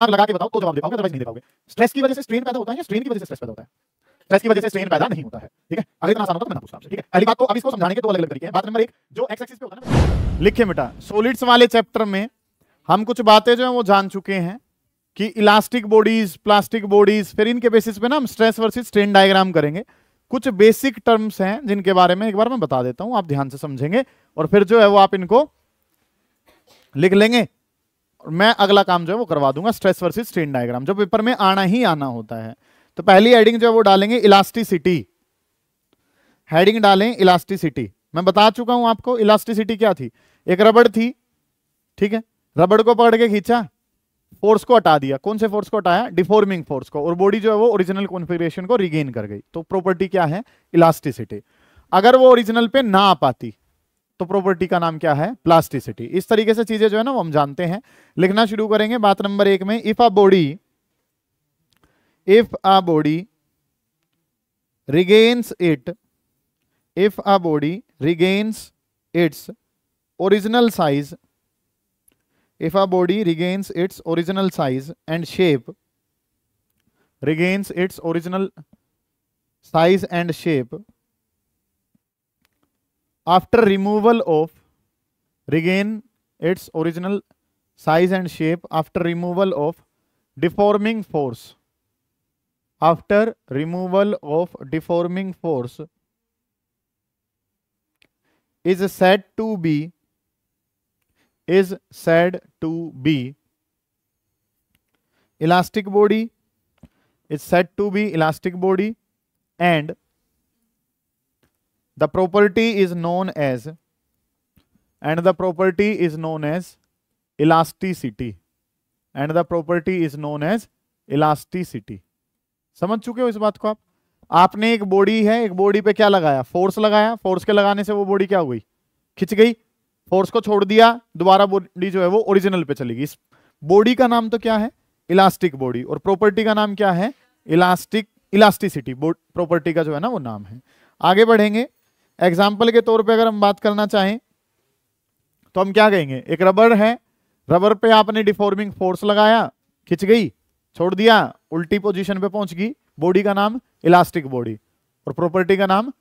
आग लगा के बताओ तो जवाब दे पाओगे, अदरवाइज नहीं दे पाओगे। स्ट्रेस की वजह से स्ट्रेन पैदा होता है या स्ट्रेन की वजह से स्ट्रेस पैदा होता है? स्ट्रेस की वजह से स्ट्रेन पैदा नहीं होता है, ठीक है। अगर इतना आसान होता तो मैं ना पूछता आपसे, ठीक है। पहली बात तो अब इसको समझाने के दो अलग अलग तरीके हैं। बात नंबर 1 जो एक्स एक्सिस पे होता है ना, लिखे बेटा सॉलिड्स वाले चैप्टर में हम कुछ बातें जो है वो जान चुके हैं कि इलास्टिक बॉडीज, प्लास्टिक बॉडीज, फिर इनके बेसिस पे ना हम स्ट्रेस वर्सेस स्ट्रेन डायग्राम करेंगे। कुछ बेसिक टर्म्स हैं जिनके बारे में एक बार मैं बता देता हूं, आप ध्यान से समझेंगे और फिर जो है वो आप इनको लिख लेंगे और मैं अगला काम जो है वो करवा दूंगा, स्ट्रेस वर्सेस स्ट्रेन डायग्राम जो पेपर में आना ही आना होता है। तो पहली हेडिंग जो है वो डालेंगे इलास्टिसिटी, हेडिंग डालें इलास्टिसिटी। मैं बता चुका हूं आपको इलास्टिसिटी क्या थी। एक रबड़ थी, ठीक है, रबड़ को पकड़ के खींचा, फोर्स को हटा दिया। कौन से फोर्स को हटाया? डिफॉर्मिंग फोर्स को, और बॉडी जो है वो ओरिजिनल कॉन्फ़िगरेशन को रिगेन कर गई। तो प्रॉपर्टी क्या है? इलास्टिसिटी। अगर वो ओरिजिनल पे ना आ पाती तो प्रॉपर्टी का नाम क्या है? प्लास्टिसिटी। इस तरीके से चीजें जो है ना वो हम जानते हैं। लिखना शुरू करेंगे बात नंबर 1 में। If a body regains its original size, if a body regains its original size and shape, regains its original size and shape after removal of, regain its original size and shape after removal of deforming force, after removal of deforming force is said to be elastic body, is said to be elastic body, and the property is known as elasticity, and the property is known as elasticity। समझ चुके हो इस बात को आप? आपने एक body है, एक बॉडी पे क्या लगाया? फोर्स लगाया, फोर्स के लगाने से वो बॉडी क्या हो गई? खिंच गई। फोर्स को छोड़ दिया, दोबारा बॉडी जो है वो ओरिजिनल पे चली गई। इस बॉडी का नाम तो क्या है? इलास्टिक बॉडी, और प्रॉपर्टी का नाम क्या है? इलास्टिसिटी प्रॉपर्टी का जो है ना वो नाम है। आगे बढ़ेंगे। एग्जाम्पल के तौर पे अगर हम बात करना चाहें तो हम क्या कहेंगे? एक रबर है, रबर पे आपने डिफॉर्मिंग फोर्स लगाया, खिंच गई, छोड़ दिया, उल्टी पोजीशन पे पहुंच गई। बॉडी का नाम इलास्टिक बॉडी और प्रॉपर्टी का नाम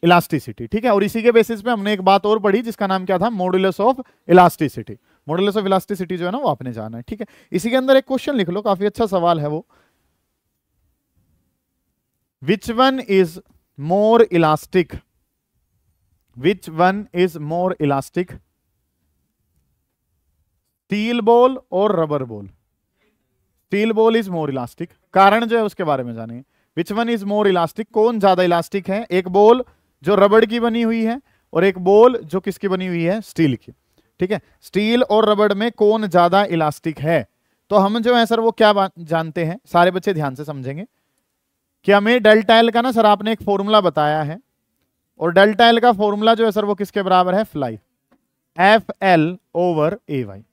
इलास्टिसिटी, ठीक है। और इसी के बेसिस पे हमने एक बात और पढ़ी जिसका नाम क्या था? Modulus of elasticity. Modulus of elasticity जो है ना वो आपने जाना है, ठीक है। इसी के अंदर एक क्वेश्चन लिख लो, काफी अच्छा सवाल है वो। Which one is more elastic? Which one is more elastic? Steel ball और rubber ball? Steel ball is more elastic. कारण जो है उसके बारे में जानेंगे। Which one is more elastic, कौन ज्यादा इलास्टिक है? एक बॉल जो रबड़ की बनी हुई है और एक बॉल जो किसकी बनी हुई है? स्टील की, ठीक है। स्टील और रबड़ में कौन ज्यादा इलास्टिक है? तो हम जो है सर वो क्या जानते हैं, सारे बच्चे ध्यान से समझेंगे कि हमें डेल्टा एल का ना सर आपने एक फॉर्मूला बताया है, और डेल्टा एल का फॉर्मूला जो है सर वो किसके बराबर है? फ्लाई, एफ एल ओवर ए वाई।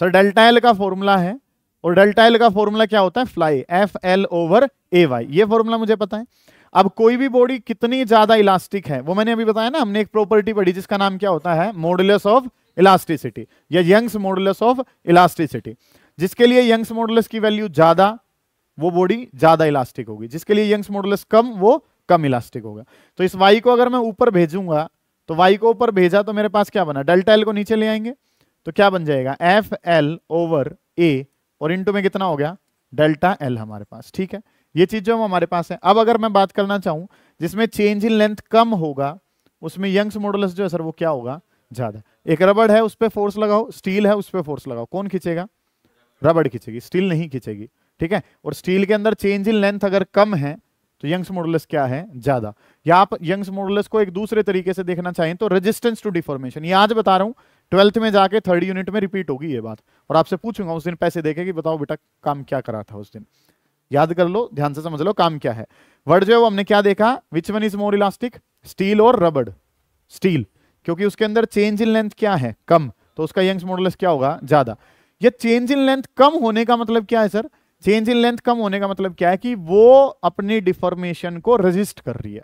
सर डेल्टा एल का फॉर्मूला है, और डेल्टा एल का फॉर्मूला क्या होता है? फ्लाई, एफ एल ओवर ए वाई। ये फॉर्मूला मुझे पता है। अब कोई भी बॉडी कितनी ज्यादा इलास्टिक है वो मैंने अभी बताया ना, हमने एक प्रॉपर्टी पढ़ी जिसका नाम क्या होता है? मॉडुलस ऑफ इलास्टिसिटी या यंग्स मॉडुलस ऑफ इलास्टिसिटी। जिसके लिए यंग्स मॉडुलस की वैल्यू ज्यादा वो बॉडी ज्यादा इलास्टिक होगी, जिसके लिए यंग्स मॉडुलस कम वो कम इलास्टिक होगा। तो इस वाई को अगर मैं ऊपर भेजूंगा तो वाई को ऊपर भेजा तो मेरे पास क्या बना? डेल्टा एल को नीचे ले आएंगे तो क्या बन जाएगा? एफ एल ओवर ए, और इनटू में कितना हो गया? डेल्टा एल हमारे पास, ठीक है। ये चीज जो हमारे पास है। अब अगर मैं बात करना चाहूं जिसमें चेंज इन लेंथ कम होगा उसमें यंग्स मॉडुलस जो है सर वो क्या होगा? ज्यादा। एक रबड़ है उस पर फोर्स लगाओ, स्टील है उस पर फोर्स लगाओ, कौन खींचेगा? रबड़ खींचेगी, स्टील नहीं खींचेगी, ठीक है। और स्टील के अंदर चेंज इन लेंथ अगर कम है तो यंग्स मॉडुलस क्या है? ज्यादा। या आप यंग्स मॉडुलस को एक दूसरे तरीके से देखना चाहें तो रेजिस्टेंस टू डिफॉर्मेशन। ये आज बता रहा हूं, 12th में जाके 3rd यूनिट में रिपीट होगी ये बात, और आपसे पूछूंगा उस दिन पैसे देके कि बताओ बेटा काम क्या करा था उस दिन। याद कर लो, ध्यान से समझ लो काम क्या है। वर्ड जो है वो हमने क्या देखा? विच one is more elastic? Steel और रबड़। स्टील क्योंकि उसके अंदर चेंज इन लेंथ क्या है? कम, तो उसका यंग्स मॉडुलस क्या होगा? ज्यादा। ये चेंज इन लेंथ कम होने का मतलब क्या है सर? चेंज इन लेंथ कम होने का मतलब क्या है कि वो अपनी डिफॉर्मेशन को रेजिस्ट कर रही है,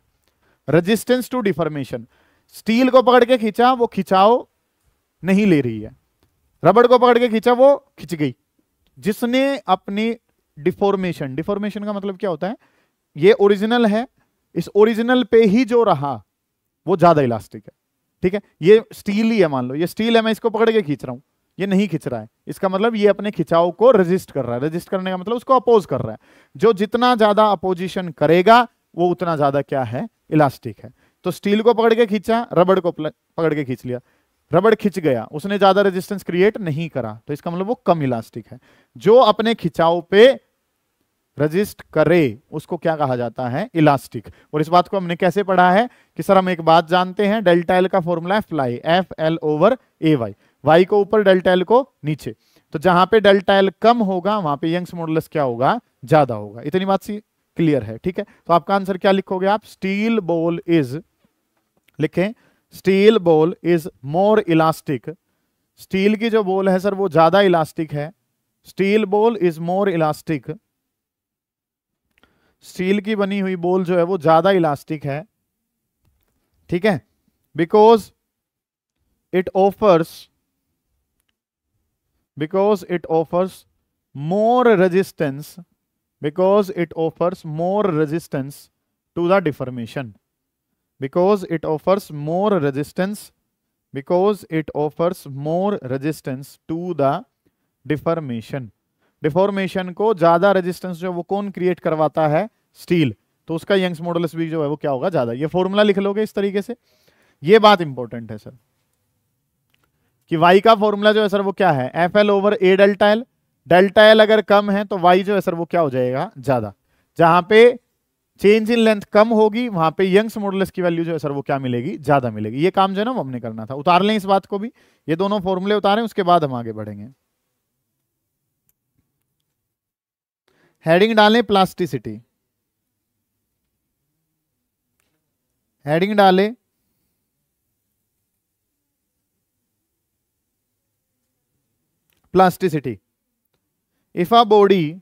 रेजिस्टेंस टू डिफॉर्मेशन। स्टील को पकड़ के खींचा, वो खिंचाव नहीं ले रही है। रबड़ को पकड़ के खींचा, वो खिंच गई। जिसने अपनी डिफॉर्मेशन, डिफॉर्मेशन का मतलब क्या होता है, ये ओरिजिनल है, इस ओरिजिनल पे ही जो रहा वो ज्यादा इलास्टिक है। ठीक है, ये स्टील ही है, मान लो ये स्टील है, मैं इसको पकड़ के खींच रहा हूं, ये नहीं खींच रहा है, इसका मतलब ये अपने खिंचाव को रेजिस्ट कर रहा है। रेजिस्ट करने का मतलब उसको अपोज कर रहा है। जो जितना ज्यादा अपोजिशन करेगा वो उतना ज्यादा क्या है, इलास्टिक है। तो स्टील को पकड़ के खींचा, रबड़ को पकड़ के खींच लिया, रबड़ खिंच गया, उसने ज्यादा रेजिस्टेंस क्रिएट नहीं करा, तो इसका मतलब वो कम इलास्टिक है। जो अपने खिंचाव पे रेजिस्ट करे उसको क्या कहा जाता है, इलास्टिक। और इस बात को हमने कैसे पढ़ा है कि सर हम एक बात जानते हैं, डेल्टा एल का फॉर्मूला है फ्लाई, एफ एल ओवर ए वाई, वाई को ऊपर डेल्टा एल को नीचे। तो जहां पे डेल्टा एल कम होगा वहां पे यंग्स मॉडुलस क्या होगा, ज्यादा होगा। इतनी बात सी क्लियर है। ठीक है, तो आपका आंसर क्या लिखोगे आप, स्टील बॉल इज, लिखें steel ball is more elastic. Steel की जो बॉल है सर वो ज्यादा इलास्टिक है, steel ball is more elastic, steel की बनी हुई बॉल जो है वो ज्यादा इलास्टिक है। ठीक है, because it offers more resistance, because it offers more resistance to the deformation, because it offers more resistance to the deformation। Deformation को ज्यादा रेजिस्टेंस जो वो कौन क्रिएट करवाता है, स्टील, तो उसका यंग्स मॉडुलस भी जो है वो क्या होगा, ज्यादा। ये फॉर्मूला लिख लोगे इस तरीके से। ये बात इंपॉर्टेंट है सर कि y का फॉर्मूला जो है सर वो क्या है, एफ एल ओवर ए डेल्टा एल। डेल्टा एल अगर कम है तो y जो है सर वो क्या हो जाएगा, ज्यादा। जहां पे चेंज इन लेंथ कम होगी वहां पे यंग्स मॉडुलस की वैल्यू जो है सर वो क्या मिलेगी, ज्यादा मिलेगी। ये काम जो है ना वो हमने करना था। उतार लें इस बात को भी, ये दोनों फॉर्मूले उतारें, उसके बाद हम आगे बढ़ेंगे। हेडिंग डालें प्लास्टिसिटी, हेडिंग डालें plasticity. If a body,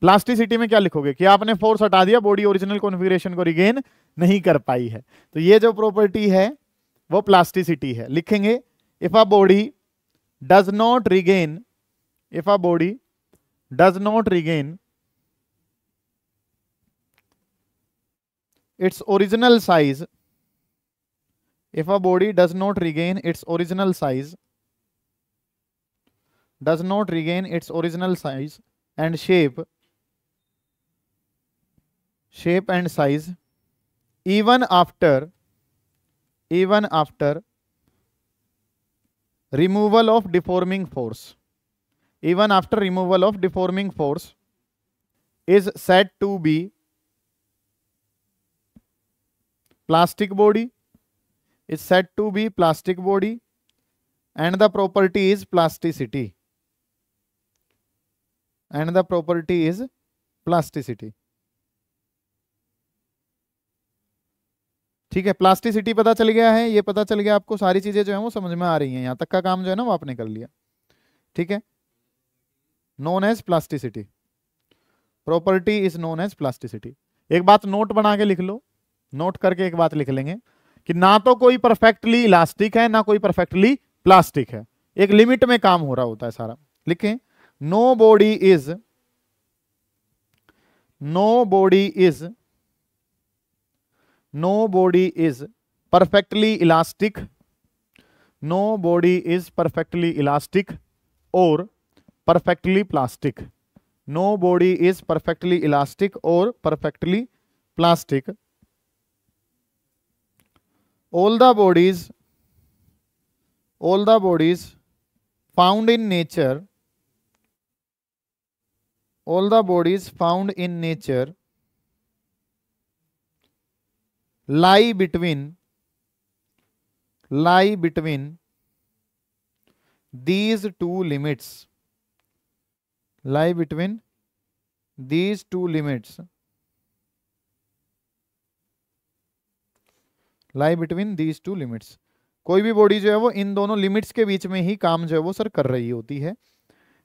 plasticity में क्या लिखोगे कि आपने फोर्स हटा दिया, बॉडी ओरिजिनल कॉन्फ़िगरेशन को रिगेन नहीं कर पाई है, तो ये जो प्रॉपर्टी है वो प्लास्टिसिटी है। लिखेंगे if a body does not regain, if a body does not regain its original size, if a body does not regain its original size, does not regain its original size and shape and size even after removal of deforming force, even after removal of deforming force is said to be plastic body, is said to be plastic body, and the property is plasticity, and the property is plasticity। ठीक है, plasticity पता चल गया है, ये पता चल गया आपको, सारी चीजें जो है वो समझ में आ रही हैं, यहां तक का काम जो है ना वो आपने कर लिया। ठीक है, known as plasticity, property is known as plasticity. एक बात नोट बना के लिख लो, नोट करके एक बात लिख लेंगे कि ना तो कोई परफेक्टली इलास्टिक है ना कोई परफेक्टली प्लास्टिक है, एक लिमिट में काम हो रहा होता है सारा। लिखें no body is perfectly elastic, no body is perfectly elastic और perfectly plastic, no body is perfectly elastic और perfectly plastic. All the bodies found in nature, all the bodies found in nature lie between these two limits, lie between these two limits, lie between these two limits. कोई भी body जो है वो इन दोनों limits के बीच में ही काम जो है वो सर कर रही होती है।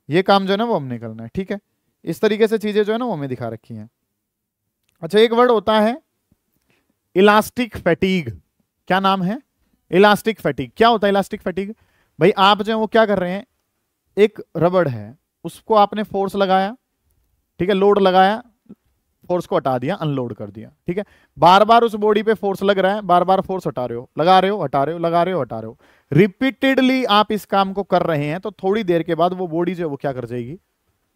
ये काम जो है ना वो हमने करना है। ठीक है, इस तरीके से चीजें जो है ना वो हमें दिखा रखी हैं। अच्छा, एक वर्ड होता है इलास्टिक फैटीग। क्या नाम है, इलास्टिक फैटीग। क्या होता है इलास्टिक फैटीग? भाई आप जो है वो क्या कर रहे हैं, एक रबड़ है, उसको आपने फोर्स लगाया, ठीक है, लोड लगाया, फोर्स को हटा दिया, अनलोड कर दिया, ठीक है। बार बार उस बॉडी पे फोर्स लग रहा है, बार बार फोर्स हटा रहे हो, लगा रहे हो, हटा रहे हो, लगा रहे हो, हटा रहे हो, रिपीटेडली आप इस काम को कर रहे हैं, तो थोड़ी देर के बाद वो बॉडी जो है वो क्या कर जाएगी,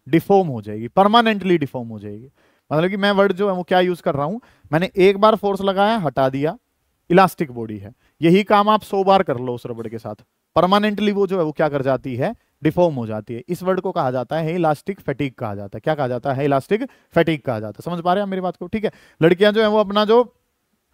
डिफॉर्म हो जाएगी, परमानेंटली डिफॉर्म हो जाएगी। मतलब कि मैं वर्ड जो है वो क्या यूज कर रहा हूं, मैंने एक बार फोर्स लगाया, हटा दिया, इलास्टिक बॉडी है। यही काम आप 100 बार कर लो उस रबड़ के साथ, परमानेंटली वो जो है वो क्या कर जाती है, डिफॉर्म हो जाती है। इस वर्ड को कहा जाता है इलास्टिक फैटिग कहा जाता है। क्या कहा जाता है, इलास्टिक फैटिग कहा जाता है। समझ पा रहे हैं मेरी बात को, ठीक है। लड़कियां जो है वो अपना जो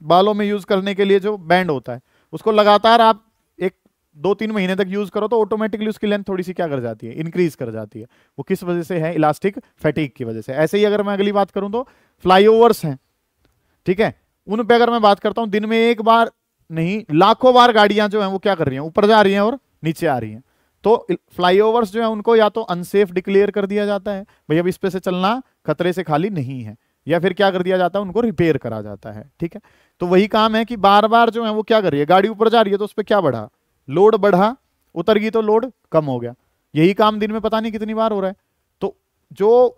बालों में यूज करने के लिए जो बैंड होता है, उसको लगातार आप 1-2-3 महीने तक यूज करो तो ऑटोमेटिकली उसकी लेंथ थोड़ी सी क्या कर जाती है, इंक्रीज कर जाती है। वो किस वजह से है, इलास्टिक फैटिग की वजह से। ऐसे ही अगर मैं अगली बात करूं तो फ्लाईओवर्स हैं, ठीक है, उन पे अगर मैं बात करता हूं, दिन में एक बार नहीं लाखों बार गाड़ियां जो हैं वो क्या कर रही हैं, ऊपर जा रही हैं और नीचे आ रही हैं। तो फ्लाईओवर्स जो है उनको या तो अनसेफ डिक्लेयर कर दिया जाता है, भाई अब इस पे से चलना खतरे से खाली नहीं है, या फिर क्या कर दिया जाता है, उनको रिपेयर करा जाता है, ठीक है। तो वही काम है कि बार बार जो है वो क्या कर रही है, गाड़ी ऊपर जा रही है तो उस पर क्या बढ़ा, लोड बढ़ा, उतर गई तो लोड कम हो गया। यही काम दिन में पता नहीं कितनी बार हो रहा है। तो जो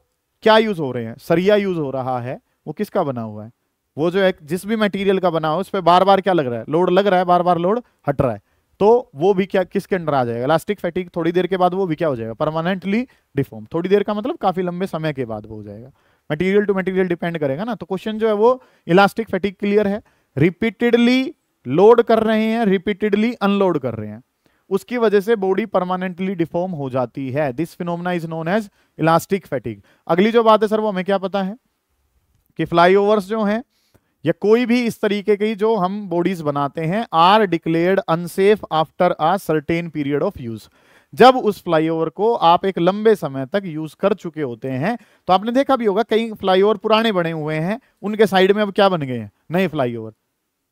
क्या यूज हो रहे हैं, सरिया यूज हो रहा है, वो किसका बना हुआ है, वो जो है जिस भी मटेरियल का बना हो उस पर बार बार क्या लग रहा है, लोड लग रहा है, बार बार लोड हट रहा है, तो वो भी क्या किसके अंडर आ जाएगा, इलास्टिक फैटिग। थोड़ी देर के बाद वो भी क्या हो जाएगा, परमानेंटली डिफॉर्म। थोड़ी देर का मतलब काफी लंबे समय के बाद वो हो जाएगा, मटेरियल टू मटेरियल डिपेंड करेगा ना। तो क्वेश्चन जो है वो इलास्टिक फैटिग क्लियर है, रिपीटेडली लोड कर रहे हैं, रिपीटेडली अनलोड कर रहे हैं, उसकी वजह से बॉडी परमानेंटली डिफॉर्म हो जाती है। This phenomena is known as elastic fatigue. अगली जो बात है सर वो हमें क्या पता है कि फ्लाईओवर्स जो हैं या कोई भी इस तरीके की जो हम बॉडीज बनाते हैं are declared unsafe after a certain period of use. जब उस फ्लाईओवर को आप एक लंबे समय तक यूज कर चुके होते हैं, तो आपने देखा भी होगा कई फ्लाईओवर पुराने बने हुए हैं, उनके साइड में अब क्या बन गए हैं, नए फ्लाईओवर,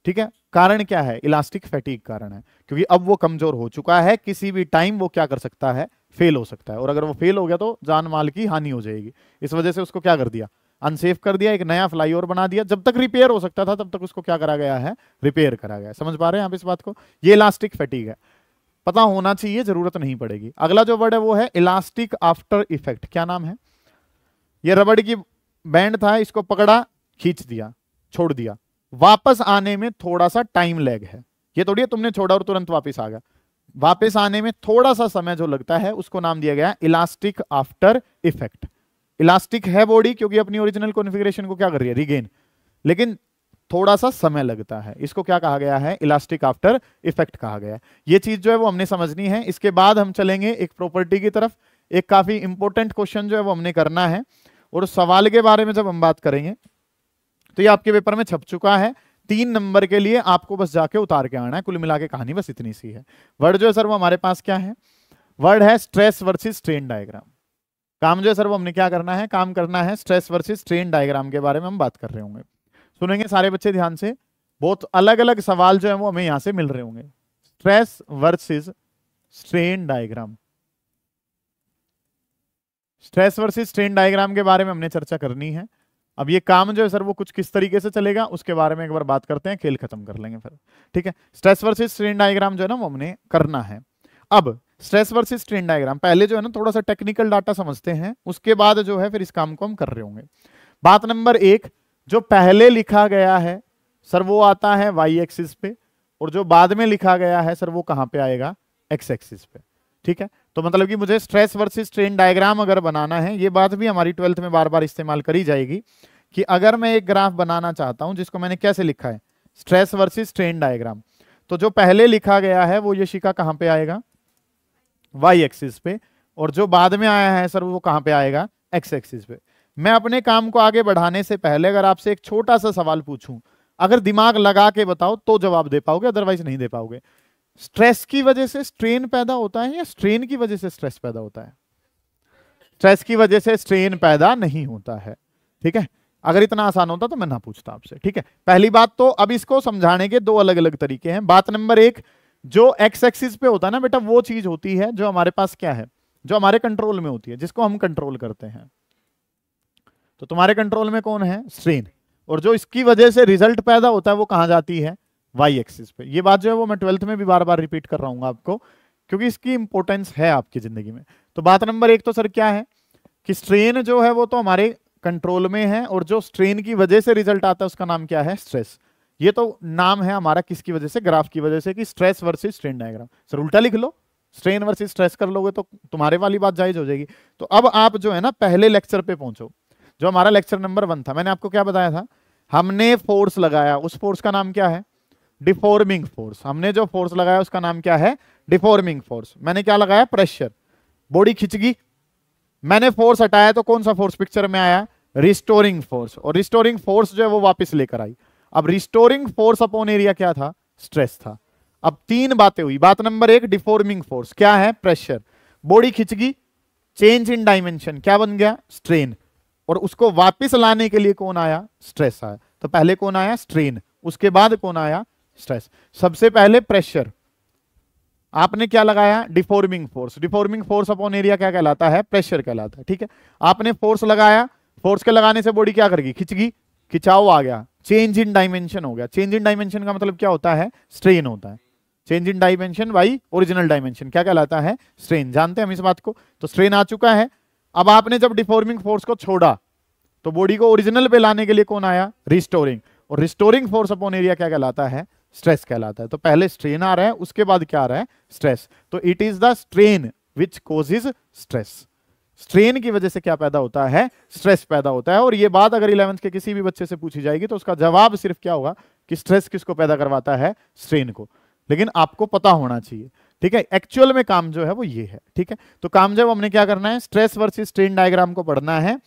ठीक है। कारण क्या है, इलास्टिक फैटिग कारण है, क्योंकि अब वो कमजोर हो चुका है, किसी भी टाइम वो क्या कर सकता है, फेल हो सकता है, और अगर वो फेल हो गया तो जान माल की हानि हो जाएगी। इस वजह से उसको क्या कर दिया, अनसेफ कर दिया, एक नया फ्लाईओवर बना दिया। जब तक रिपेयर हो सकता था तब तक उसको क्या करा गया है, रिपेयर करा गया है। समझ पा रहे हैं आप इस बात को, ये इलास्टिक फैटिग है, पता होना चाहिए, जरूरत नहीं पड़ेगी। अगला जो वर्ड है वो है इलास्टिक आफ्टर इफेक्ट। क्या नाम है, ये रबड़ की बैंड था, इसको पकड़ा, खींच दिया, छोड़ दिया, वापस आने में थोड़ा सा टाइम लैग है। ये थोड़ी है तुमने छोड़ा और तुरंत वापस आ गया, वापस आने में थोड़ा सा समय जो लगता है उसको नाम दिया गया इलास्टिक आफ्टर इफेक्ट। इलास्टिक है बॉडी क्योंकि अपनी ओरिजिनल कॉन्फ़िगरेशन को क्या कर रही है, रिगेन, लेकिन थोड़ा सा समय लगता है, इसको क्या कहा गया है, इलास्टिक आफ्टर इफेक्ट कहा गया है। ये चीज जो है वो हमने समझनी है। इसके बाद हम चलेंगे एक प्रॉपर्टी की तरफ। एक काफी इंपॉर्टेंट क्वेश्चन जो है वो हमने करना है, और सवाल के बारे में जब हम बात करेंगे तो ये आपके पेपर में छप चुका है, 3 नंबर के लिए आपको बस जाके उतार के आना है। कुल मिला के कहानी बस इतनी सी है। वर्ड जो है सर वो हमारे पास क्या है, वर्ड है स्ट्रेस वर्सेस स्ट्रेन डायग्राम। काम जो है सर वो हमने क्या करना है, काम करना है स्ट्रेस वर्सेस स्ट्रेन डायग्राम के बारे में हम बात कर रहे होंगे। सुनेंगे सारे बच्चे ध्यान से, बहुत अलग अलग सवाल जो है वो हमें यहां से मिल रहे होंगे। Stress versus strain diagram, stress versus strain diagram के बारे में हमने चर्चा करनी है। अब ये काम जो है सर वो कुछ किस तरीके से चलेगा उसके बारे में एक बार बात करते हैं, खेल खत्म कर लेंगे फिर, ठीक है। स्ट्रेस वर्सेस स्ट्रेन डायग्राम जो है ना वो हमने करना है। अब स्ट्रेस वर्सेस स्ट्रेन डायग्राम पहले जो है ना थोड़ा सा टेक्निकल डाटा समझते हैं, उसके बाद जो है फिर इस काम को हम कर रहे होंगे। बात नंबर 1, जो पहले लिखा गया है सर वो आता है वाई एक्सिस पे, और जो बाद में लिखा गया है सर वो कहां पे आएगा, एक्स एक्सिस पे, ठीक है। तो मतलब कि मुझे स्ट्रेस वर्सेस स्ट्रेन डायग्राम अगर बनाना है, ये बात भी हमारी 12th में बार बार इस्तेमाल करी जाएगी कि अगर मैं एक ग्राफ बनाना चाहता हूं जिसको मैंने कैसे लिखा है, स्ट्रेस वर्सेस स्ट्रेन डायग्राम, तो जो पहले लिखा गया है वो ये शिका कहां पे आएगा, वाई एक्सिस पे, और जो बाद में आया है सर वो कहां पे आएगा, एक्स एक्सिस पे। मैं अपने काम को आगे बढ़ाने से पहले अगर आपसे एक छोटा सा सवाल पूछूं, अगर दिमाग लगा के बताओ तो जवाब दे पाओगे, अदरवाइज नहीं दे पाओगे। स्ट्रेस की वजह से स्ट्रेन पैदा होता है या स्ट्रेन की वजह से स्ट्रेस पैदा होता है? स्ट्रेस की वजह से स्ट्रेन पैदा नहीं होता है, ठीक है। अगर इतना आसान होता तो मैं ना पूछता आपसे, ठीक है। पहली बात तो अब इसको समझाने के 2 अलग अलग तरीके हैं। बात नंबर 1, जो एक्स एक्सिस पे होता है ना बेटा, वो चीज होती है जो हमारे पास क्या है, जो हमारे कंट्रोल में होती है, जिसको हम कंट्रोल करते हैं। तो तुम्हारे कंट्रोल में कौन है, स्ट्रेन, और जो इसकी वजह से रिजल्ट पैदा होता है वो कहां जाती है, वाई एक्सिस पे। ये बात जो है वो मैं 12th में भी बार बार रिपीट कर रहा हूं आपको, क्योंकि इसकी इंपॉर्टेंस है आपकी जिंदगी में। तो बात नंबर 1 तो सर क्या है कि स्ट्रेन जो है वो तो हमारे कंट्रोल में है, और जो स्ट्रेन की वजह से रिजल्ट आता है उसका नाम क्या है, स्ट्रेस। ये तो नाम है हमारा किसकी वजह से, ग्राफ की वजह से, कि stress versus strain diagram. Sir उल्टा लिख लो, स्ट्रेन वर्सेस स्ट्रेस कर लोगे तो तुम्हारे वाली बात जायज हो जाएगी। तो अब आप जो है ना पहले लेक्चर पे पहुंचो, जो हमारा लेक्चर नंबर 1 था। मैंने आपको क्या बताया था, हमने फोर्स लगाया, उस फोर्स का नाम क्या है, डिफॉर्मिंग फोर्स। हमने जो फोर्स लगाया उसका नाम क्या है, डिफॉर्मिंग फोर्स। मैंने क्या लगाया, प्रेशर, बॉडी खिंच गई, मैंने फोर्स हटाया तो कौन सा फोर्स पिक्चर में आया, रिस्टोरिंग फोर्स, और रिस्टोरिंग फोर्स जो है वो वापस लेकर आई। अब रिस्टोरिंग फोर्स अपॉन एरिया क्या था, स्ट्रेस था। अब 3 बातें हुई। बात नंबर 1, डिफॉर्मिंग फोर्स क्या है, प्रेशर, बॉडी खिंच गई, चेंज इन डायमेंशन, क्या बन गया, स्ट्रेन, और उसको वापस लाने के लिए कौन आया, स्ट्रेस आया। तो पहले कौन आया, स्ट्रेन, उसके बाद कौन आया, स्ट्रेस। सबसे पहले प्रेशर, आपने क्या लगाया, deforming force. Deforming force upon area क्या कहलाता है, प्रेशर कहलाता है। ठीक है, आपने फोर्स लगाया, फोर्स के लगाने से बॉडी क्या कर गई, खिंच गई, खिंचाव आ गया, चेंज इन डायमेंशन हो गया। चेंज इन डायमेंशन का मतलब क्या होता है, स्ट्रेन होता है। Change in dimension by original dimension क्या कहलाता है, स्ट्रेन। जानते हैं हम इस बात को। तो स्ट्रेन आ चुका है। अब आपने जब डिफॉर्मिंग फोर्स को छोड़ा तो बॉडी को ओरिजिनल पे लाने के लिए कौन आया, रिस्टोरिंग, और रिस्टोरिंग फोर्स अपॉन एरिया क्या कहलाता है, स्ट्रेस कहलाता है। तो पहले स्ट्रेन आ रहा है, उसके बाद क्या आ रहा है, स्ट्रेस। तो it is the strain which causes stress. Strain की वजह से क्या पैदा होता है, स्ट्रेस पैदा होता है। और ये बात अगर 11th के किसी भी बच्चे से पूछी जाएगी तो उसका जवाब सिर्फ क्या होगा कि स्ट्रेस किसको पैदा करवाता है, स्ट्रेन को। लेकिन आपको पता होना चाहिए, ठीक है। एक्चुअल में काम जो है वो ये है, ठीक है। तो काम जब हमने क्या करना है, स्ट्रेस वर्सेस स्ट्रेन डायग्राम को पढ़ना है,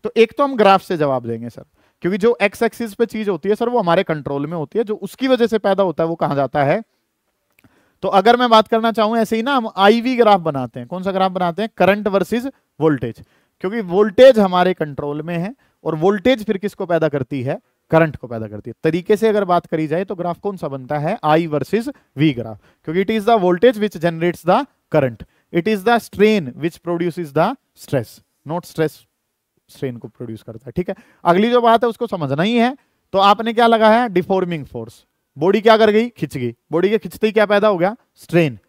तो एक तो हम ग्राफ से जवाब देंगे सर, क्योंकि जो एक्स एक्सिस पे चीज होती है सर वो हमारे कंट्रोल में होती है, जो उसकी वजह से पैदा होता है वो कहां जाता है। तो अगर मैं बात करना चाहूं ऐसे ही ना, हम आईवी ग्राफ बनाते हैं। कौन सा ग्राफ बनाते हैं, करंट वर्सेस वोल्टेज, क्योंकि वोल्टेज हमारे कंट्रोल में है और वोल्टेज फिर किसको पैदा करती है, करंट को पैदा करती है। तरीके से अगर बात करी जाए तो ग्राफ कौन सा बनता है, आई वर्सेस वी ग्राफ, क्योंकि it is the voltage which generates the current, it is the strain which produces the stress, not stress strain को प्रोड्यूस करता है। ठीक है, अगली जो बात है उसको समझना ही है। तो आपने क्या लगाया, डिफॉर्मिंग फोर्स, बॉडी क्या कर गई, खिंच गई, बॉडी के खिंचते ही क्या पैदा हो गया, स्ट्रेन।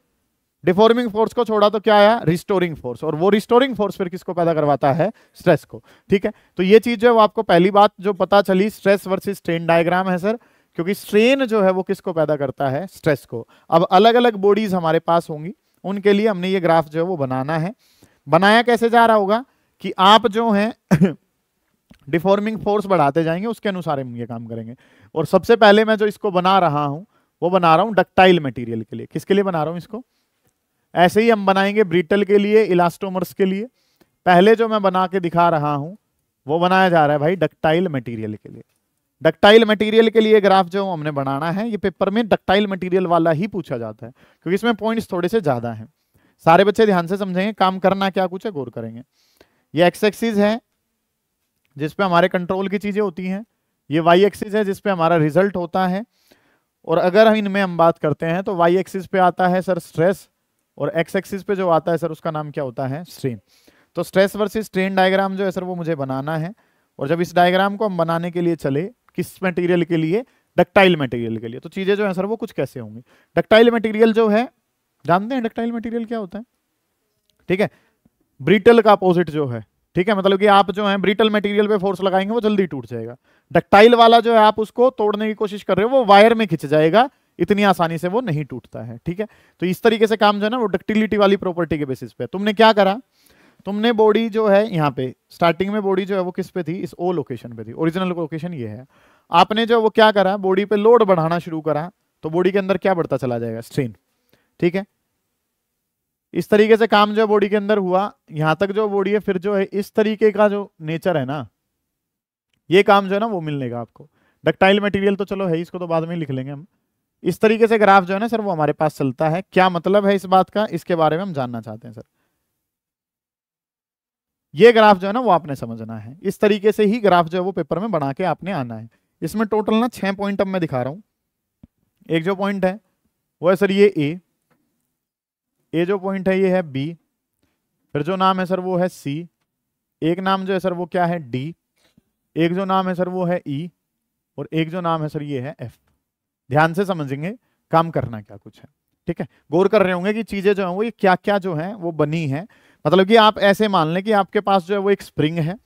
डिफॉर्मिंग फोर्स को छोड़ा तो क्या आया, रिस्टोरिंग फोर्स, और वो रिस्टोरिंग फोर्स फिर किसको पैदा करवाता है, स्ट्रेस को। ठीक है, तो ये चीज जो है वो आपको पहली बात जो पता चली, स्ट्रेस वर्सेस स्ट्रेन डायग्राम है सर, क्योंकि स्ट्रेन जो है वो किसको पैदा करता है, स्ट्रेस को। अब अलग अलग बॉडीज हमारे पास होंगी, उनके लिए हमने ये ग्राफ जो है वो बनाना है। बनाया कैसे जा रहा होगा कि आप जो है डिफॉर्मिंग फोर्स बढ़ाते जाएंगे, उसके अनुसार हम ये काम करेंगे। और सबसे पहले मैं जो इसको बना रहा हूं वो बना रहा हूं डक्टाइल मटेरियल के लिए। किसके लिए बना रहा हूं इसको, ऐसे ही हम बनाएंगे ब्रिटल के लिए, इलास्टोमर्स के लिए। पहले जो मैं बना के दिखा रहा हूं वो बनाया जा रहा है भाई डक्टाइल मटेरियल के लिए। डक्टाइल मटेरियल के लिए ग्राफ जो हमने बनाना है, ये पेपर में डक्टाइल मटेरियल वाला ही पूछा जाता है, क्योंकि इसमें पॉइंट्स थोड़े से ज्यादा हैं। सारे बच्चे ध्यान से समझेंगे, काम करना क्या कुछ है, गौर करेंगे। ये एक्स एक्सिस है जिसपे हमारे कंट्रोल की चीजें होती हैं, ये वाई एक्सिस है जिसपे हमारा रिजल्ट होता है। और अगर इनमें हम बात करते हैं तो वाई एक्सिस पे आता है सर स्ट्रेस, और एक्स एक्सिस पे जो आता है सर उसका नाम क्या होता है, स्ट्रेन। तो स्ट्रेस वर्सेस स्ट्रेन डायग्राम जो है सर वो मुझे बनाना है। और जब इस डायग्राम को हम बनाने के लिए चले, किस मटेरियल के लिए, डक्टाइल मटेरियल के लिए, तो चीजें जो है सर वो कुछ कैसे होंगी। डक्टाइल मटेरियल जो है, जानते हैं डक्टाइल मटेरियल क्या होता है, ठीक है, ब्रिटल का अपोजिट जो है। ठीक है, मतलब कि आप जो है ब्रिटल मटेरियल पे फोर्स लगाएंगे वो जल्दी टूट जाएगा। डक्टाइल वाला जो है आप उसको तोड़ने की कोशिश कर रहे हो वो वायर में खिंच जाएगा, इतनी आसानी से वो नहीं टूटता है। ठीक है, तो इस तरीके से काम जो है ना वो डक्टिलिटी वाली प्रॉपर्टी के बेसिस पे। तुमने क्या करा, तुमने बॉडी जो है यहाँ पे स्टार्टिंग में बॉडी जो है वो किस पे थी, इस ओ लोकेशन पे थी, ओरिजिनल लोकेशन ये है। आपने जो वो क्या करा, बॉडी पे लोड बढ़ाना शुरू करा, तो बॉडी के अंदर क्या बढ़ता चला जाएगा, स्ट्रेन। ठीक है, इस तरीके से काम जो है बॉडी के अंदर हुआ, यहां तक जो बॉडी है, फिर जो है इस तरीके का जो नेचर है ना, ये काम जो है ना वो मिलने का आपको। डक्टाइल मटेरियल तो चलो है, इसको तो बाद में लिख लेंगे हम। इस तरीके से ग्राफ जो है ना सर वो हमारे पास चलता है। क्या मतलब है इस बात का, इसके बारे में हम जानना चाहते हैं सर। ये ग्राफ जो है ना वो आपने समझना है, इस तरीके से ही ग्राफ जो है वो पेपर में बना के आपने आना है। इसमें टोटल ना 6 पॉइंट अब मैं दिखा रहा हूं। एक जो पॉइंट है वो है सर ये ए जो पॉइंट है ये है बी, फिर जो नाम है सर वो है सी, एक नाम जो है सर वो क्या है डी, एक जो नाम है सर वो है ई, और एक जो नाम है सर ये है एफ। ध्यान से समझेंगे काम करना क्या कुछ है। ठीक है, गौर कर रहे होंगे कि चीजें जो है वो ये क्या क्या जो है वो बनी है। मतलब कि आप ऐसे मान लें कि आपके पास जो है वो एक स्प्रिंग है,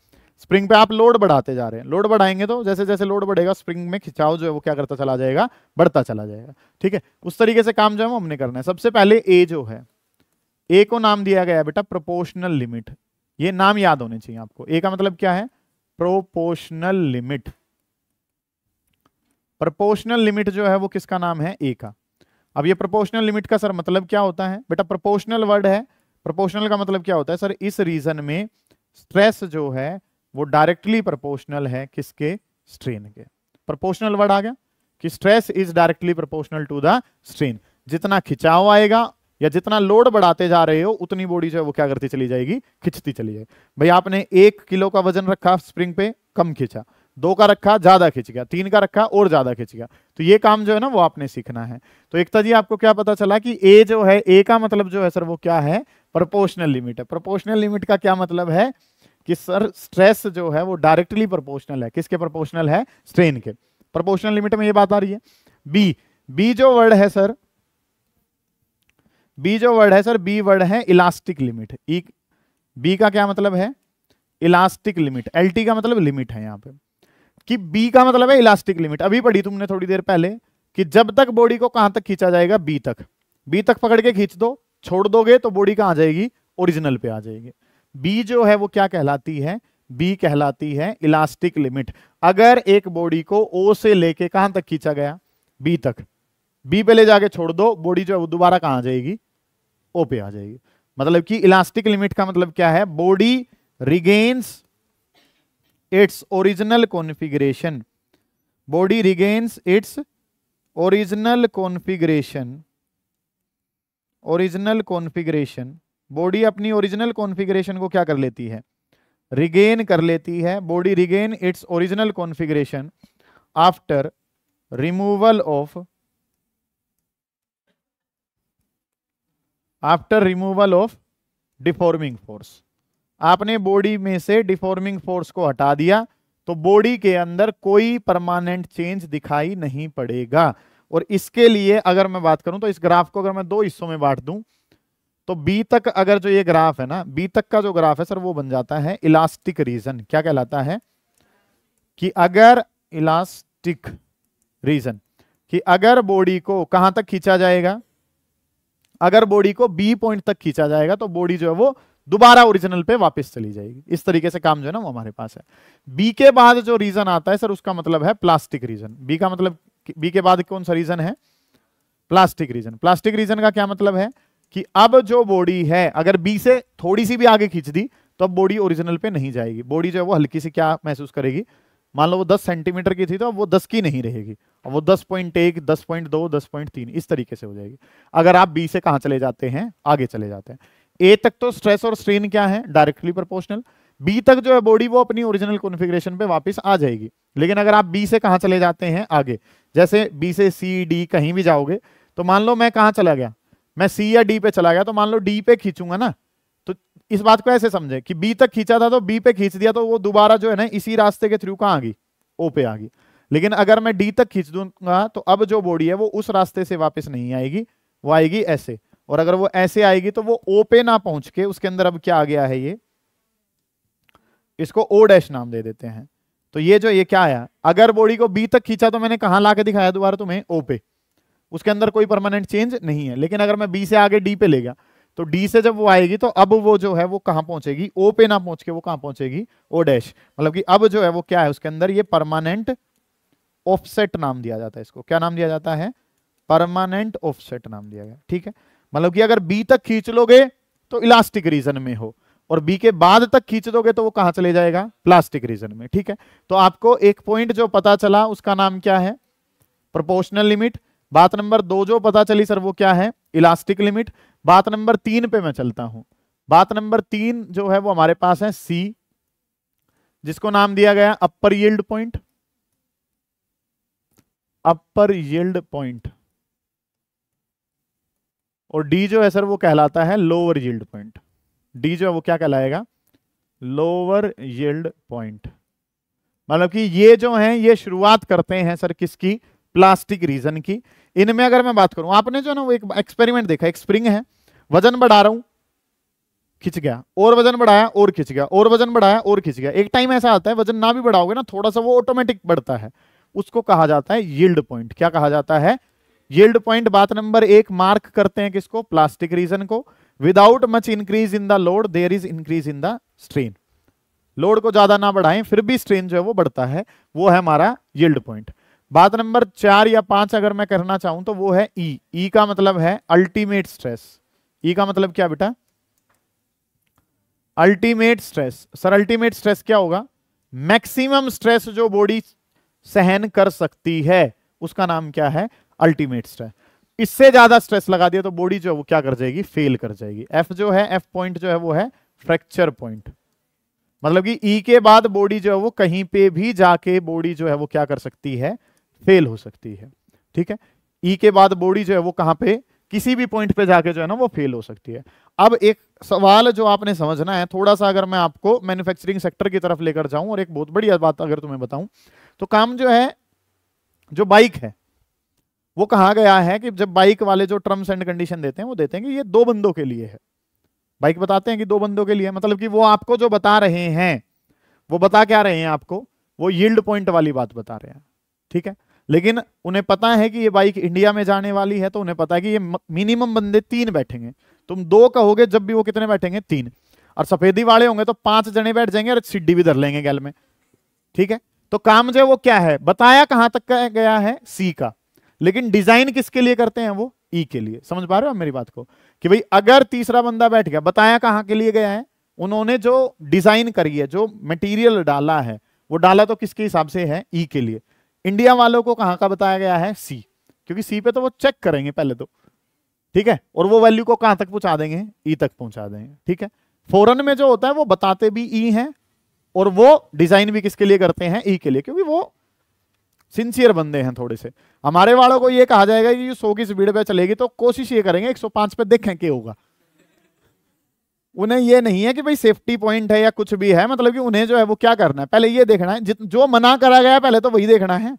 स्प्रिंग पे आप लोड बढ़ाते जा रहे हैं, लोड बढ़ाएंगे तो जैसे जैसे लोड बढ़ेगा स्प्रिंग में खिंचाव जो है वो क्या करता चला जाएगा, बढ़ता चला जाएगा। ठीक है, उस तरीके से काम जो है वो हमने करना है। सबसे पहले ए जो है, ए को नाम दिया गया है बेटा प्रोपोर्शनल लिमिट। ये नाम याद होने चाहिए आपको। ए का मतलब क्या है, प्रोपोर्शनल लिमिट। प्रोपोर्शनल लिमिट जो है वो किसका नाम है, ए का। अब ये प्रोपोर्शनल लिमिट का सर मतलब क्या होता है बेटा, प्रोपोर्शनल वर्ड है, प्रोपोर्शनल का मतलब क्या होता है सर, इस रीजन में स्ट्रेस जो है वो डायरेक्टली प्रोपोर्शनल है किसके, स्ट्रेन के। प्रोपोर्शनल वर्ड आ गया कि stress is directly proportional to the strain. जितना खिंचाव आएगा या जितना लोड बढ़ाते जा रहे हो उतनी बॉडी जो है वो क्या करती चली जाएगी, खिंचती चली जाएगी। भाई आपने 1 किलो का वजन रखा स्प्रिंग पे, कम खींचा, 2 का रखा ज्यादा खिंच गया, 3 का रखा और ज्यादा खिंच गया। तो ये काम जो है ना वो आपने सीखना है। तो एकता जी आपको क्या पता चला कि ए जो है, ए का मतलब जो है सर वो क्या है, प्रोपोर्शनल लिमिट है। प्रोपोर्शनल लिमिट का क्या मतलब है कि सर स्ट्रेस जो है वो डायरेक्टली प्रोपोर्शनल है, किसके प्रोपोर्शनल है, स्ट्रेन के। प्रोपोर्शनल लिमिट में ये बात आ रही है। बी, बी जो वर्ड है सर, बी जो वर्ड है सर, बी वर्ड है इलास्टिक लिमिट। बी का क्या मतलब है, इलास्टिक लिमिट। एलटी का मतलब लिमिट है यहाँ पे, कि बी का मतलब है इलास्टिक लिमिट। अभी पढ़ी तुमने थोड़ी देर पहले कि जब तक बॉडी को कहां तक खींचा जाएगा, बी तक। बी तक पकड़ के खींच दो, छोड़ दोगे तो बॉडी कहां जाएगी, ओरिजिनल पे आ जाएगी। बी जो है वो क्या कहलाती है, बी कहलाती है इलास्टिक लिमिट। अगर एक बॉडी को ओ से लेके कहां तक खींचा गया, बी तक, बी पे ले जाके छोड़ दो, बॉडी जो है वो दोबारा कहां आ जाएगी, ओ पे आ जाएगी। मतलब कि इलास्टिक लिमिट का मतलब क्या है, body regains its original configuration, body regains its original configuration, original configuration, body अपनी ओरिजिनल कॉन्फ़िगरेशन को क्या कर लेती है, रिगेन कर लेती है। Body regain its original configuration after removal of, after removal of deforming force. आपने बॉडी में से डिफॉर्मिंग फोर्स को हटा दिया तो बॉडी के अंदर कोई परमानेंट चेंज दिखाई नहीं पड़ेगा। और इसके लिए अगर मैं बात करूं तो इस ग्राफ को अगर मैं 2 हिस्सों में बांट दूं तो बी तक अगर जो ये ग्राफ है ना, बी तक का जो ग्राफ है सर वो बन जाता है इलास्टिक रीजन। क्या कहलाता है कि अगर इलास्टिक रीजन, कि अगर बॉडी को कहां तक खींचा जाएगा, अगर बॉडी को बी पॉइंट तक खींचा जाएगा तो बॉडी जो है वो दोबारा ओरिजिनल पे वापस चली जाएगी। इस तरीके से काम जो है ना वो हमारे पास है। बी के बाद जो रीजन आता है सर उसका मतलब है प्लास्टिक रीजन। बी का मतलब, बी के बाद कौन सा रीजन है, प्लास्टिक रीजन। प्लास्टिक रीजन का क्या मतलब है कि अब जो बॉडी है अगर बी से थोड़ी सी भी आगे खींच दी तो अब बॉडी ओरिजिनल पे नहीं जाएगी। बॉडी जो है वो हल्की सी क्या महसूस करेगी, मान लो वो 10 सेंटीमीटर की थी तो अब वो 10 की नहीं रहेगी, अब वो 10.1, 10.2, 10.3 इस तरीके से हो जाएगी। अगर आप बी से कहां चले जाते हैं, आगे चले जाते हैं। ए तक तो स्ट्रेस और स्ट्रेन क्या है, डायरेक्टली प्रोपोर्शनल। बी तक जो है बॉडी वो अपनी ओरिजिनल कॉन्फ़िगरेशन पे वापस आ जाएगी। लेकिन अगर आप बी से कहां चले जाते हैं, आगे, जैसे बी से सी डी कहीं भी जाओगे तो मान लो मैं कहां चला गया, मैं सी या डी पे चला गया तो मान लो डी पे खींचूंगा ना, तो इस बात को ऐसे समझे कि बी तक खींचा था तो बी पे खींच दिया तो वो दोबारा जो है ना इसी रास्ते के थ्रू कहां आ गई, ओ पे आ गई। लेकिन अगर मैं डी तक खींच दूंगा तो अब जो बॉडी है वो उस रास्ते से वापस नहीं आएगी, वो आएगी ऐसे। और अगर वो ऐसे आएगी तो वो ओ पे ना पहुंच के उसके अंदर अब क्या आ गया है, ये इसको ओ डैश नाम दे देते हैं। तो ये जो ये क्या आया, अगर बॉडी को बी तक खींचा तो मैंने कहां लाके दिखाया दोबारा तुम्हें, ओ पे, उसके अंदर कोई परमानेंट चेंज नहीं है। लेकिन अगर मैं बी से आगे डी पे ले गया तो डी से जब वो आएगी तो अब वो जो है वो कहां पहुंचेगी, ओ पे ना पहुंच के वो कहां पहुंचेगी, ओ डैश। मतलब कि अब जो है वो क्या है, उसके अंदर ये परमानेंट ऑफसेट नाम दिया जाता है। इसको क्या नाम दिया जाता है, परमानेंट ऑफसेट नाम दिया गया। ठीक है, मतलब कि अगर बी तक खींच लोगे तो इलास्टिक रीजन में हो और बी के बाद तक खींच दोगे तो वो कहां चले जाएगा, प्लास्टिक रीजन में। ठीक है, तो आपको एक पॉइंट जो पता चला उसका नाम क्या है, प्रोपोर्शनल लिमिट। बात नंबर 2 जो पता चली सर वो क्या है, इलास्टिक लिमिट। बात नंबर 3 पे मैं चलता हूं। बात नंबर 3 जो है वो हमारे पास है सी, जिसको नाम दिया गया अपर यील्ड पॉइंट, अपर यील्ड पॉइंट। और डी जो है सर वो कहलाता है लोअर यील्ड पॉइंट। डी जो है वो क्या कहलाएगा, लोअर यील्ड पॉइंट। मतलब कि ये जो हैं ये शुरुआत करते हैं सर किसकी, प्लास्टिक रीजन की। इनमें अगर मैं बात करूं, आपने जो ना वो एक एक्सपेरिमेंट देखा, एक स्प्रिंग है, वजन बढ़ा रहा हूं, खिंच गया, और वजन बढ़ाया और खिंच गया, और वजन बढ़ाया और खिंच गया। एक टाइम ऐसा आता है वजन ना भी बढ़ाओगे ना, थोड़ा सा वो ऑटोमेटिक बढ़ता है, उसको कहा जाता है यील्ड पॉइंट। क्या कहा जाता है? Yield point. बात नंबर 1 मार्क करते हैं किसको? प्लास्टिक रीजन को। Without much increase in the load there is increase in the strain. Load को ज्यादा ना बढ़ाएं फिर भी स्ट्रेन जो है वो बढ़ता है, वो है हमारा यील्ड पॉइंट। बात नंबर 4 या 5 अगर मैं करना चाहूं तो वो है ई। ई का मतलब है अल्टीमेट स्ट्रेस। ई का मतलब क्या बेटा? Ultimate stress. Sir ultimate stress क्या होगा? मैक्सिमम स्ट्रेस जो बॉडी सहन कर सकती है उसका नाम क्या है? Ultimate stress. इससे ज्यादा स्ट्रेस लगा दिया तो बॉडी जो है वो क्या कर जाएगी? फेल कर जाएगी। एफ जो है, एफ पॉइंट जो है वो है फ्रैक्चर पॉइंट। मतलब कि ई के बाद बॉडी जो है वो कहीं पे भी जाके बॉडी जो है वो क्या कर सकती है? फेल हो सकती है। ठीक है, ई के बाद बॉडी जो है वो कहां पे? किसी भी पॉइंट पे जाके जो है ना वो फेल हो सकती है। अब एक सवाल जो आपने समझना है थोड़ा सा, अगर मैं आपको मैन्युफैक्चरिंग सेक्टर की तरफ लेकर जाऊं और एक बहुत बढ़िया बात अगर तुम्हें बताऊं, तो काम जो है, जो बाइक है वो कहा गया है कि जब बाइक वाले जो टर्म्स एंड कंडीशन देते हैं वो देते हैं कि ये 2 बंदों के लिए है। बाइक बताते हैं कि 2 बंदों के लिए, मतलब कि वो आपको जो बता रहे हैं वो बता क्या रहे हैं आपको? वो यील्ड पॉइंट वाली बात बता रहे हैं। ठीक है, लेकिन उन्हें पता है कि ये बाइक इंडिया में जाने वाली है, तो उन्हें पता है कि ये मिनिमम बंदे 3 बैठेंगे। तुम 2 कहोगे जब भी वो कितने बैठेंगे? 3। और सफेदी वाले होंगे तो 5 जने बैठ जाएंगे और सीढ़ी भी धर लेंगे गैल में। ठीक है, तो काम जो है वो क्या है? बताया कहां तक का गया है? सी का, लेकिन डिजाइन किसके लिए करते हैं? वो ई के लिए। समझ पा रहे हो आप मेरी बात को? कि भाई अगर तीसरा बंदा बैठ गया, बताया कहां के लिए गया है? उन्होंने जो डिजाइन करी है, जो मटेरियल डाला है, वो डाला तो किसके हिसाब से है? ई के लिए। इंडिया वालों को कहां का बताया गया है? सी, क्योंकि सी पे तो वो चेक करेंगे पहले तो। ठीक है, और वो वैल्यू को कहां तक पहुंचा देंगे? ई तक पहुंचा देंगे। ठीक है, फॉरेन में जो होता है वो बताते भी ई हैं और वो डिजाइन भी किसके लिए करते हैं? ई के लिए, क्योंकि वो सिंसियर बंदे हैं थोड़े से। हमारे वालों को ये कहा जाएगा कि 100 की स्पीड पे चलेगी तो कोशिश ये करेंगे 105 पे, देखें क्या होगा। उन्हें ये नहीं है कि भाई सेफ्टी पॉइंट है या कुछ भी है, मतलब कि उन्हें जो है वो क्या करना है, पहले ये देखना है जो मना करा गया है पहले तो वही देखना है।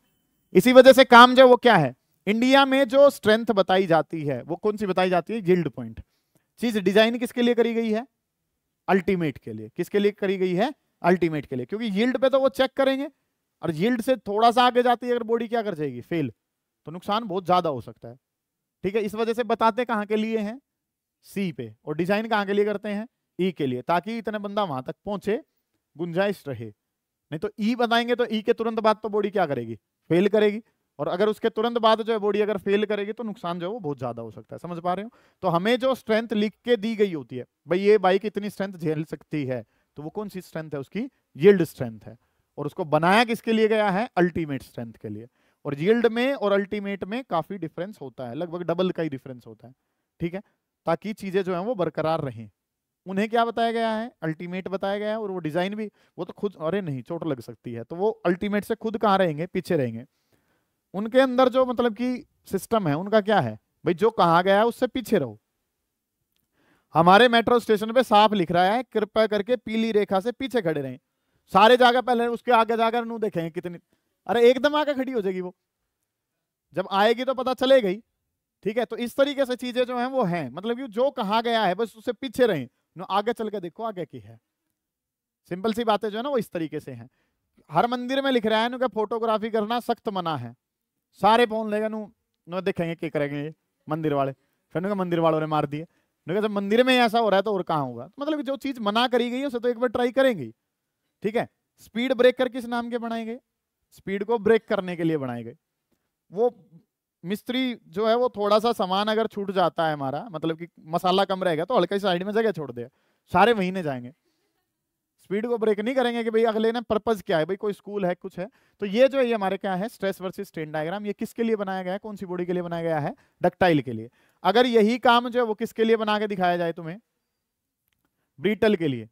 इसी वजह से काम जो है वो क्या है? इंडिया में जो स्ट्रेंथ बताई जाती है वो कौन सी बताई जाती है? Yield point. चीज डिजाइन किसके लिए करी गई है? अल्टीमेट के लिए। किसके लिए करी गई है? अल्टीमेट के लिए, क्योंकि यील्ड पे तो वो चेक करेंगे और यील्ड से थोड़ा सा आगे जाती है अगर बॉडी क्या कर जाएगी? फेल, तो नुकसान बहुत ज्यादा हो सकता है। ठीक है, इस वजह से बताते कहां के लिए हैं? सी पे, और डिजाइन कहां के लिए करते हैं? ई के लिए, ताकि इतने बंदा वहां तक पहुंचे, गुंजाइश रहे। नहीं तो ई बताएंगे तो ई के तुरंत बाद तो बॉडी क्या करेगी? फेल करेगी, और अगर उसके तुरंत बाद जो है बॉडी अगर फेल करेगी तो नुकसान जो है वो बहुत ज्यादा हो सकता है। समझ पा रहे हो? तो हमें जो स्ट्रेंथ लिख के दी गई होती है, भाई ये बाइक इतनी स्ट्रेंथ झेल सकती है, तो वो कौन सी स्ट्रेंथ है? उसकी यील्ड स्ट्रेंथ है। और उसको बनाया किसके लिए गया है? अल्टीमेट स्ट्रेंथ के लिए। और यील्ड में और अल्टीमेट में काफी डिफरेंस होता है, लगभग डबल का ही डिफरेंस होता है। ठीक है, ताकि चीजें जो है वो बरकरार रहें। उन्हें क्या बताया गया है? अल्टीमेट बताया गया है। और वो डिजाइन भी, वो तो खुद, अरे नहीं चोट लग सकती है, तो वो अल्टीमेट से खुद कहाँ रहेंगे? पीछे रहेंगे। उनके अंदर जो मतलब कि सिस्टम है उनका क्या है? भाई जो कहा गया है उससे पीछे रहो। हमारे मेट्रो स्टेशन पे साफ लिख रहा है कृपया करके पीली रेखा से पीछे खड़े रहें। सारे जाकर पहले उसके आगे जाकर नू देखेंगे कितनी, अरे एकदम आगे खड़ी हो जाएगी वो, जब आएगी तो पता चलेगा ही। ठीक है, तो इस तरीके से चीजें जो हैं वो हैं, मतलब कि जो कहा गया है बस उससे पीछे रहें, नो आगे चल के देखो आगे की है। सिंपल सी बातें जो है ना वो इस तरीके से हैं। हर मंदिर में लिख रहा है नु फोटोग्राफी करना सख्त मना है। सारे फोन लेगा नु नो देखेंगे क्या करेंगे ये मंदिर वाले, फिर मंदिर वालों ने मार दिए। जब मंदिर में ऐसा हो रहा है तो और कहाँ होगा? तो मतलब जो चीज मना करी गई है उसे तो एक बार ट्राई करेंगे। ठीक है, स्पीड ब्रेकर किस नाम के बनाए गए? स्पीड को ब्रेक करने के लिए बनाए गए। वो मिस्त्री जो है वो थोड़ा सा सामान अगर छूट जाता है हमारा, मतलब कि मसाला कम रहेगा तो हल्का साइड में जगह छोड़ दे, सारे वहीं ने जाएंगे। स्पीड को ब्रेक नहीं करेंगे कि भाई अगले ना पर्पज क्या है, भाई कोई स्कूल है कुछ है। तो ये जो है ये हमारे क्या है? Stress versus strain diagram. ये किसके लिए बनाया गया है? कौन सी बॉडी के लिए बनाया गया है? डक्टाइल के लिए। अगर यही काम जो है वो किसके लिए बना के दिखाया जाए तुम्हें? ब्रिटल के लिए।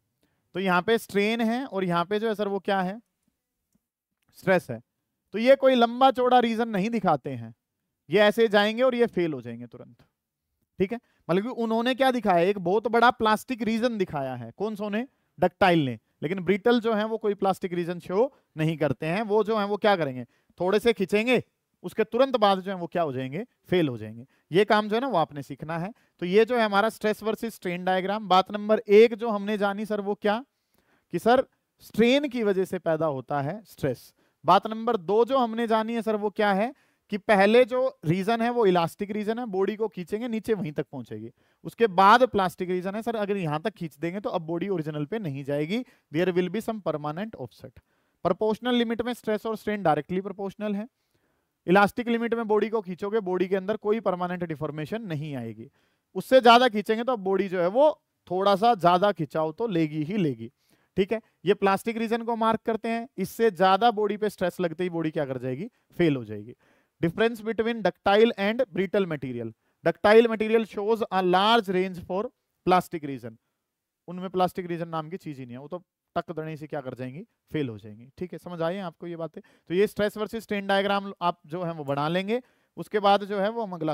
तो यहाँ पे स्ट्रेन है और यहाँ पे जो है सर वो क्या है? स्ट्रेस है। तो ये कोई लंबा चौड़ा रीजन नहीं दिखाते हैं, ये ऐसे जाएंगे और ये फेल हो जाएंगे तुरंत। ठीक है, मतलब कि उन्होंने क्या दिखाया? एक बहुत बड़ा प्लास्टिक रीजन दिखाया है। कौन सो ने? डक्टाइल ने। लेकिन ब्रिटल जो है वो कोई प्लास्टिक रीजन शो नहीं करते हैं। वो जो है वो क्या करेंगे? थोड़े से खींचेंगे उसके तुरंत बाद जो है वो क्या हो जाएंगे, फेल हो जाएंगे। ये काम जो है ना वो आपने सीखना है। तो ये जो है हमारा स्ट्रेस वर्सेस स्ट्रेन डायग्राम। बात नंबर 1 जो हमने जानी सर वो क्या, कि सर स्ट्रेन की वजह से पैदा होता है स्ट्रेस। बात नंबर 2 जो हमने जानी है सर वो क्या है, कि पहले जो रीजन है वो इलास्टिक रीजन है, बॉडी को खींचेंगे नीचे वहीं तक पहुंचेगी। उसके बाद प्लास्टिक रीजन है सर, अगर यहां तक खींच देंगे तो अब बॉडी ओरिजिनल पे नहीं जाएगी, there will be some permanent offset. Proportional limit में स्ट्रेस और स्ट्रेन डायरेक्टली प्रोपोर्शनल है। इलास्टिक लिमिट में बॉडी को खींचोगे, बॉडी के अंदर कोई परमानेंट डिफॉर्मेशन नहीं आएगी। उससे ज्यादा खींचेंगे तो अब बॉडी जो है वो थोड़ा सा ज्यादा खिंचाव तो लेगी ही लेगी। ठीक है, ये प्लास्टिक रीजन को मार्क करते हैं। इससे ज्यादा बॉडी पे स्ट्रेस लगते ही बॉडी क्या कर जाएगी, फेल हो जाएगी। Difference between ductile and brittle material. Ductile material shows a large range for plastic region. उनमें प्लास्टिक रीजन नाम की चीज ही नहीं है, वो तो टक दड़े से क्या कर जाएंगी, फेल हो जाएंगी। ठीक है, समझ आए आपको ये बातें। तो ये स्ट्रेस वर्सेस स्ट्रेन डायग्राम आप जो है वो बना लेंगे। उसके बाद जो है वो हम अगला